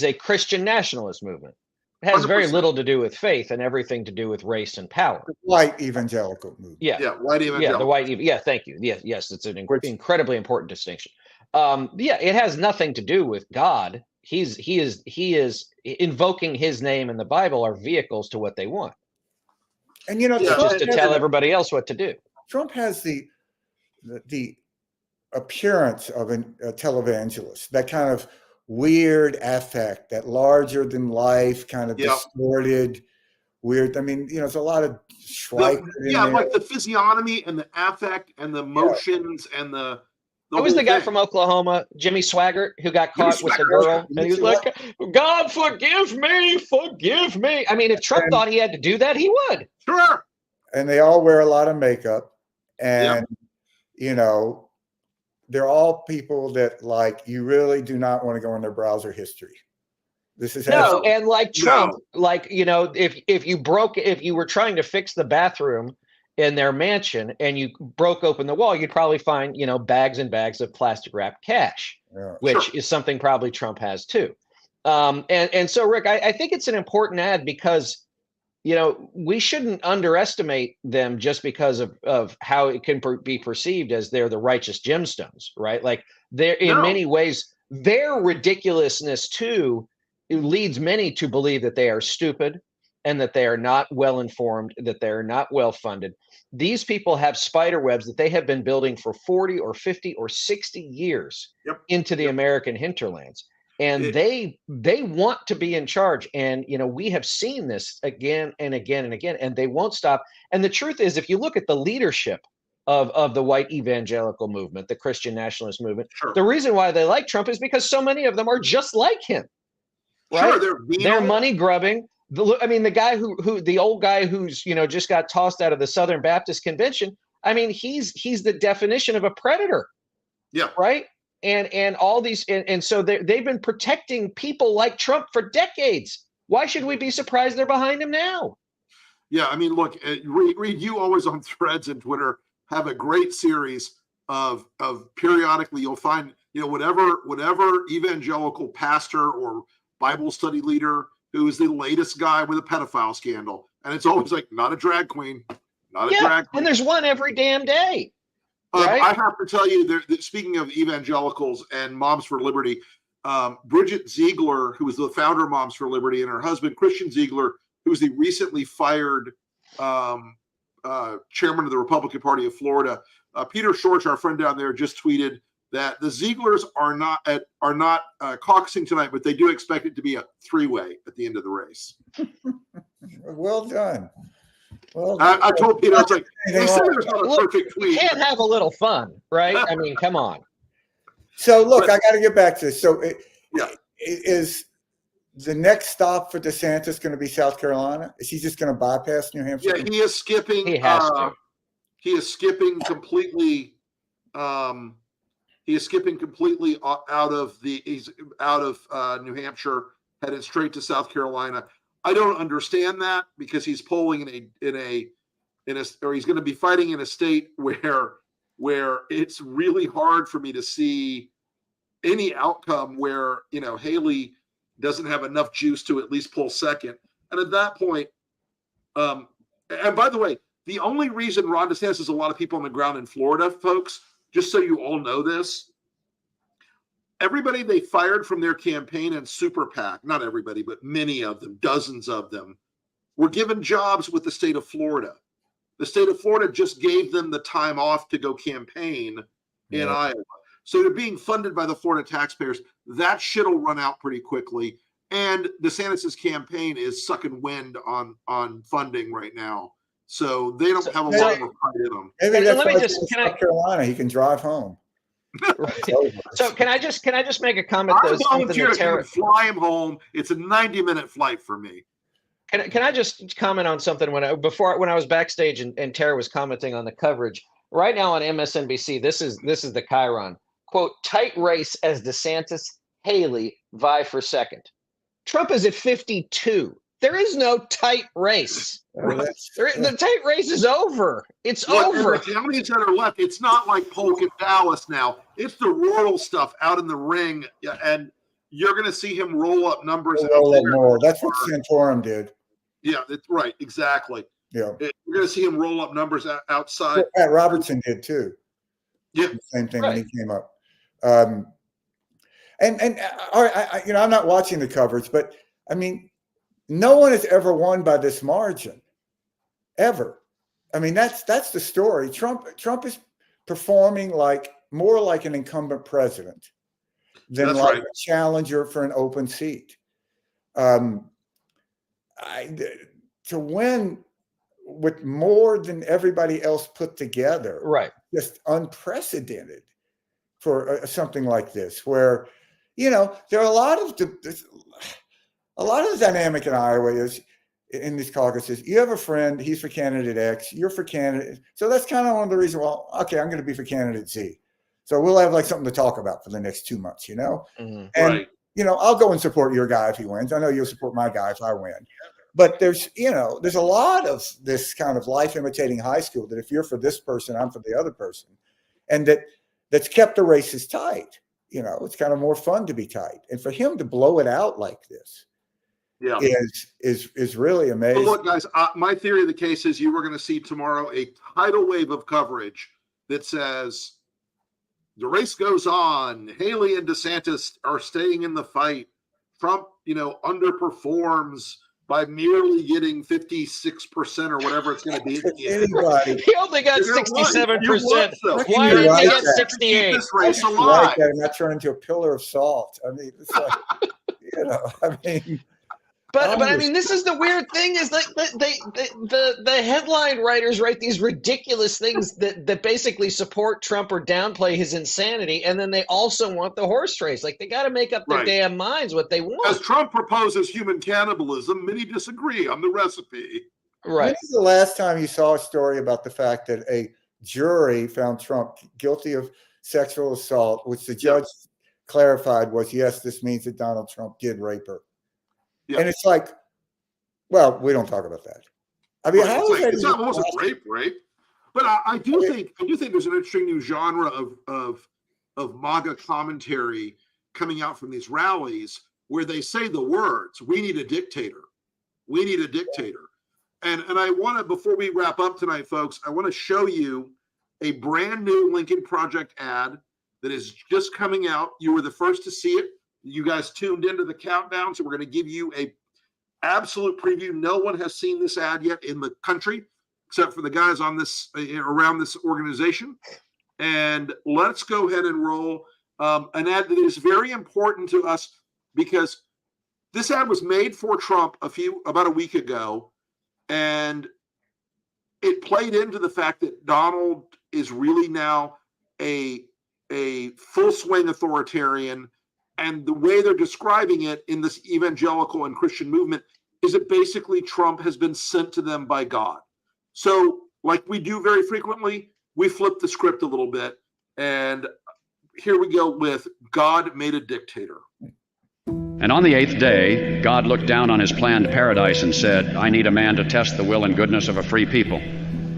a Christian nationalist movement. It has 100%. Very little to do with faith and everything to do with race and power. The white evangelical movement. Yeah, white evangelical. Yeah, the white. Yeah, thank you. Yes, it's an incredibly important distinction. It has nothing to do with God. He is invoking his name in the Bible are vehicles to what they want. And just to tell everybody else what to do. Trump has the appearance of a televangelist, that kind of weird affect, that larger than life kind of distorted, weird. I mean, there's a lot of Schweik. Like the physiognomy and the affect and the motions and the. Who was the guy from Oklahoma, Jimmy Swaggart, who got caught with the girl? And he was like, God, forgive me, forgive me. I mean, if Trump thought he had to do that, he would. Sure. And they all wear a lot of makeup. And, they're all people that, like, you really do not want to go in their browser history. This is and like Trump, like, if you were trying to fix the bathroom in their mansion and you broke open the wall, you'd probably find, bags and bags of plastic wrapped cash, which is something probably Trump has too. And so, Rick, I think it's an important ad because, we shouldn't underestimate them just because of how it can be perceived as they're the righteous gemstones, right? Like they're in many ways, their ridiculousness too, it leads many to believe that they are stupid and that they are not well informed, that they are not well funded. These people have spider webs that they have been building for 40 or 50 or 60 years into the American hinterlands. And they want to be in charge. And, we have seen this again and again and again, and they won't stop. And the truth is, if you look at the leadership of the white evangelical movement, the Christian nationalist movement, the reason why they like Trump is because so many of them are just like him. Right? Sure, they're money grubbing. The guy the old guy who's, just got tossed out of the Southern Baptist Convention. I mean, he's the definition of a predator. Yeah. Right. And all these, and so they've been protecting people like Trump for decades. Why should we be surprised they're behind him now? Yeah, I mean, look, Reed, you always on Threads and Twitter have a great series of periodically you'll find, whatever evangelical pastor or Bible study leader who is the latest guy with a pedophile scandal, and it's always like not a drag queen, not a drag queen. And there's one every damn day. Right? I have to tell you, that speaking of evangelicals and Moms for Liberty, Bridget Ziegler, who was the founder of Moms for Liberty, and her husband, Christian Ziegler, who's the recently fired chairman of the Republican Party of Florida. Peter Schorch, our friend down there, just tweeted that the Zieglers are not caucusing tonight, but they do expect it to be a three-way at the end of the race. Well done. Well, I told Peter, I was like, they said there's not a perfect tweet. You can't have a little fun, right? I mean, come on. So look, I got to get back to this. So is the next stop for DeSantis going to be South Carolina? Is he just going to bypass New Hampshire? Yeah, he is skipping. He has to. He is skipping completely. He is skipping completely out of New Hampshire, headed straight to South Carolina. I don't understand that because he's polling or he's going to be fighting in a state where it's really hard for me to see any outcome where, Haley doesn't have enough juice to at least pull second. And at that point, and by the way, the only reason Ron DeSantis has a lot of people on the ground in Florida, folks, just so you all know this, everybody they fired from their campaign and super PAC, not everybody, but many of them, dozens of them, were given jobs with the state of Florida. The state of Florida just gave them the time off to go campaign in Iowa. So they're being funded by the Florida taxpayers. That shit will run out pretty quickly. And DeSantis's campaign is sucking wind on funding right now. So they don't have a lot more fight in them. Maybe that's why South Carolina, he can drive home. So can I just make a comment? I volunteer to fly him home. It's a 90-minute flight for me. Can I just comment on something when I was backstage and Tara was commenting on the coverage right now on MSNBC? This is the Chiron quote: tight race as DeSantis, Haley vie for second. Trump is at 52. There is no tight race. The tight race is over. It's over. The counties that are left, it's not like Polk and Dallas now. It's the rural stuff out in the ring, and you're going to see him roll up numbers. That's what Santorum did. Yeah, that's right. Exactly. Yeah. You're going to see him roll up numbers outside. Pat Robertson did too. Yeah. Same thing when he came up. And all right, I'm not watching the coverage, but I mean, no one has ever won by this margin, ever. I mean, that's the story. Trump is performing more like an incumbent president than a challenger for an open seat. To win with more than everybody else put together, just unprecedented for something like this, where there are a lot of the dynamic in Iowa is in these caucuses. You have a friend, he's for candidate X, you're for candidate. So that's kind of one of the reasons, well, okay, I'm going to be for candidate Z. So we'll have something to talk about for the next 2 months, And, I'll go and support your guy if he wins. I know you'll support my guy if I win. But there's a lot of this kind of life imitating high school that if you're for this person, I'm for the other person. And that's kept the races tight. It's kind of more fun to be tight. And for him to blow it out like this, is really amazing. But look, guys, my theory of the case is you were going to see tomorrow a tidal wave of coverage that says the race goes on. Haley and DeSantis are staying in the fight. Trump, underperforms by merely getting 56% or whatever it's going to be. Anybody. He only got 67%. Why did he get 68? This race alive. And not turn into a pillar of salt. I mean, it's like, But I mean, this is the weird thing is the headline writers write these ridiculous things that basically support Trump or downplay his insanity, and then they also want the horse race. Like, they got to make up their damn minds what they want. As Trump proposes human cannibalism, many disagree on the recipe. Right. When was the last time you saw a story about the fact that a jury found Trump guilty of sexual assault, which the judge clarified was, yes, this means that Donald Trump did rape her? Yeah. And it's like, well, we don't talk about that. I mean, it's not almost a rape, but I do think there's an interesting new genre of MAGA commentary coming out from these rallies where they say the words, "We need a dictator. We need a dictator." And I want to, before we wrap up tonight, folks, I want to show you a brand new Lincoln Project ad that is just coming out. You were the first to see it. You guys tuned into the countdown, so we're going to give you absolute preview. No one has seen this ad yet in the country, except for the guys on this around this organization. And let's go ahead and roll an ad that is very important to us, because this ad was made for Trump about a week ago, and it played into the fact that Donald is really now a full swing authoritarian. And the way they're describing it in this evangelical and Christian movement is that basically Trump has been sent to them by God. So, like we do very frequently, we flip the script a little bit. And here we go with God made a dictator. And on the 8th day, God looked down on his planned paradise and said, I need a man to test the will and goodness of a free people.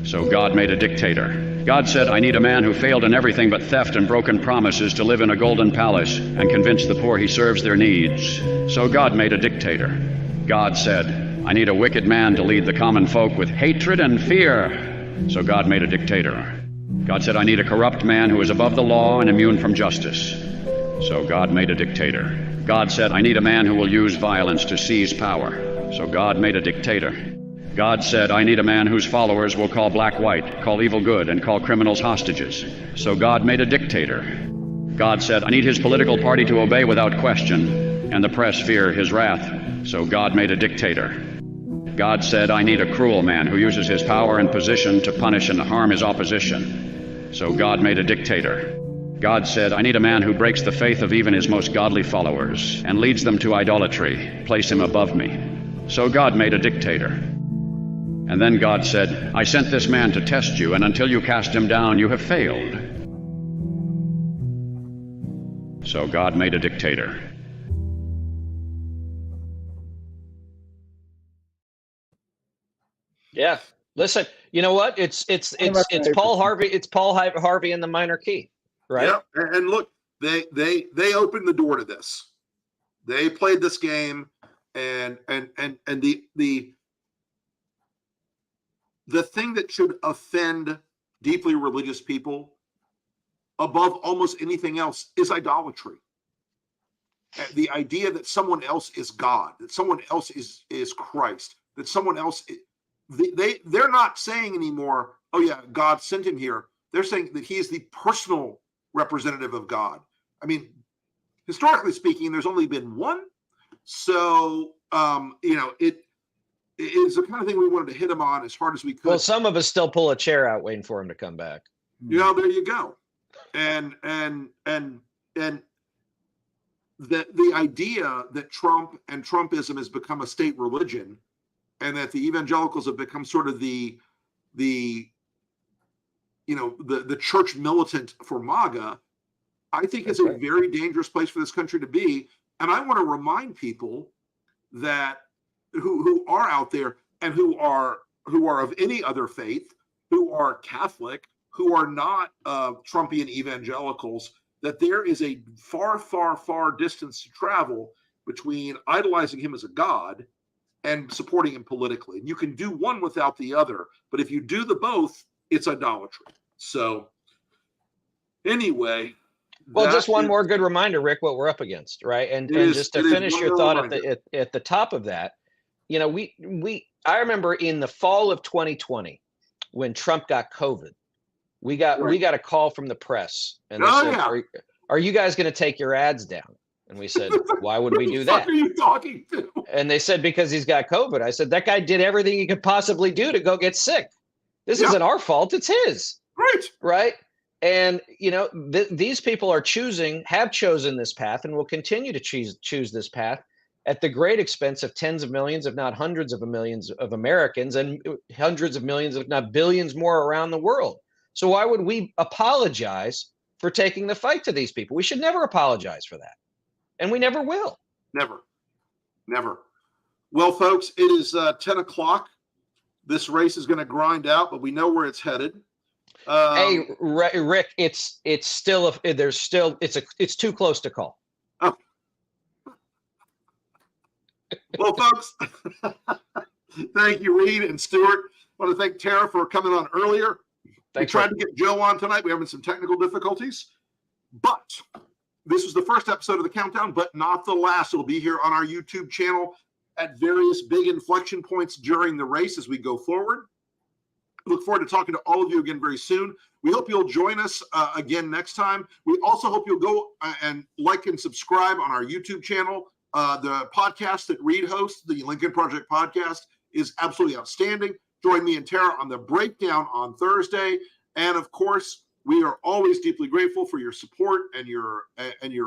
So God made a dictator. God said, I need a man who failed in everything but theft and broken promises to live in a golden palace and convince the poor he serves their needs. So God made a dictator. God said, I need a wicked man to lead the common folk with hatred and fear. So God made a dictator. God said, I need a corrupt man who is above the law and immune from justice. So God made a dictator. God said, I need a man who will use violence to seize power. So God made a dictator. God said, I need a man whose followers will call black white, call evil good, and call criminals hostages. So God made a dictator. God said, I need his political party to obey without question, and the press fear his wrath. So God made a dictator. God said, I need a cruel man who uses his power and position to punish and harm his opposition. So God made a dictator. God said, I need a man who breaks the faith of even his most godly followers and leads them to idolatry. Place him above me. So God made a dictator. And then God said, I sent this man to test you, and until you cast him down, you have failed. So God made a dictator. Yeah. Listen, you know what? It's Paul Harvey. It's Paul Harvey in the minor key, right? Yeah. And look, they opened the door to this. They played this game, and the thing that should offend deeply religious people above almost anything else is idolatry. The idea that someone else is God, that someone else is Christ, that someone else, they're not saying anymore, oh yeah, God sent him here. They're saying that he is the personal representative of God. I mean, historically speaking, there's only been one. So, it is the kind of thing we wanted to hit him on as hard as we could. Well, some of us still pull a chair out waiting for him to come back. There you go. And the idea that Trump and Trumpism has become a state religion, and that the evangelicals have become sort of the church militant for MAGA, I think is a very dangerous place for this country to be. And I want to remind people that who are out there and who are of any other faith, who are Catholic, who are not Trumpian evangelicals, that there is a far, far, far distance to travel between idolizing him as a god and supporting him politically. And you can do one without the other, but if you do the both, it's idolatry. So anyway. Well, just one more good reminder, Rick, what we're up against, right? And just to finish your thought at the top of that, I remember in the fall of 2020 when Trump got COVID, we got a call from the press, and they said, "Are you guys going to take your ads down?" And we said, "Why would we do that?" Who are you talking to? And they said, "Because he's got COVID." I said, "That guy did everything he could possibly do to go get sick. This isn't our fault; it's his." Right? And these people have chosen this path, and will continue to choose this path at the great expense of tens of millions, if not hundreds of millions of Americans, and hundreds of millions, if not billions more around the world. So why would we apologize for taking the fight to these people? We should never apologize for that. And we never will. Never. Well, folks, it is 10 o'clock. This race is going to grind out, but we know where it's headed. Hey, Rick, it's too close to call. Oh. Well, folks, thank you, Reed and Stuart. I want to thank Tara for coming on earlier. We tried to get Joe on tonight. We're having some technical difficulties, but this was the first episode of the countdown, but not the last. It'll be here on our YouTube channel at various big inflection points during the race as we go forward. Look forward to talking to all of you again very soon. We hope you'll join us again next time. We also hope you'll go and like and subscribe on our YouTube channel. The podcast that Reed hosts, the Lincoln Project podcast, is absolutely outstanding. Join me and Tara on the breakdown on Thursday. And of course, we are always deeply grateful for your support and your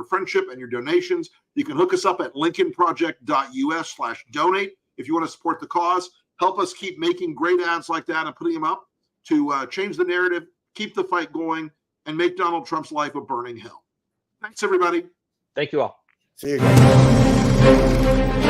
friendship and your donations. You can hook us up at lincolnproject.us/donate if you want to support the cause. Help us keep making great ads like that and putting them up to change the narrative, keep the fight going, and make Donald Trump's life a burning hell. Thanks, everybody. Thank you all. See you guys.